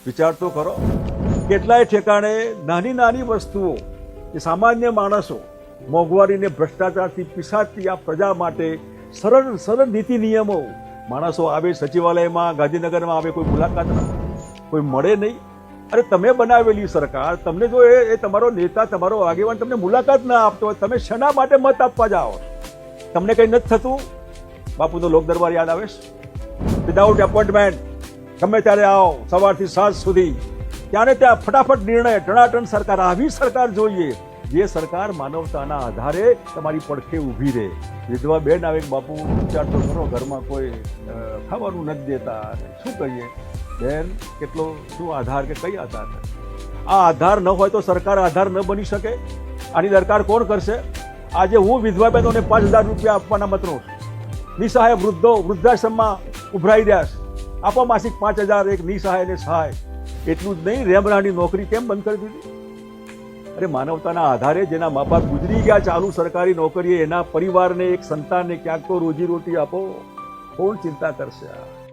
વિચાર તો કરો. કેટલાય ઠેકાણે નાની નાની વસ્તુઓ એ સામાન્ય માણસો મોંઘવારીને ભ્રષ્ટાચારથી પીસાતી આ પ્રજા માટે સરળ સરળ નીતિ નિયમો, માણસો આવે સચિવાલયમાં ગાંધીનગરમાં આવે, કોઈ મુલાકાત ના, કોઈ મળે નહીં. અરે તમે બનાવેલી સરકાર, તમને જો એ તમારો નેતા, તમારો આગેવાન તમને મુલાકાત ના આપતો હોય, તમે શેના માટે મત આપવા જાઓ? તમને કંઈ નથી થતું? બાપુનો લોક દરબાર યાદ આવે છે? વિધાઉટ એપોઇન્ટમેન્ટ ગમે ત્યારે આવો, સવારથી સાંજ સુધી, ત્યારે ત્યાં ફટાફટ નિર્ણય, ટણાટણ સરકાર. આવી સરકાર જોઈએ, જે સરકાર માનવતાના આધારે તમારી પડખે ઊભી રહે. વિધવા બેન આવે, બાપુ વિચાર તો કરો, ઘરમાં કોઈ ખાવાનું નથી દેતા, શું કહીએ બેન, કેટલો શું આધાર કે કઈ આધાર? આ આધાર ન હોય તો સરકાર આધાર ન બની શકે. આની દરકાર કોણ કરશે? આજે હું વિધવા બહેનોને 5,000 રૂપિયા આપવાના મતનો છું. નિસહાય વૃદ્ધો વૃદ્ધાશ્રમમાં ઉભરાઈ રહ્યા છે, આપો માસિક 5,000 એક નિસહાયને સહાય. એટલું જ નહીં, રેમરાની નોકરી કેમ બંધ કરી દીધી? અરે માનવતાના આધારે જેના મા બાપ ગુજરી ગયા ચાલુ સરકારી નોકરીએ, એના પરિવારને, એક સંતાનને ક્યાંક તો રોજીરોટી આપો. કોણ ચિંતા કરશે?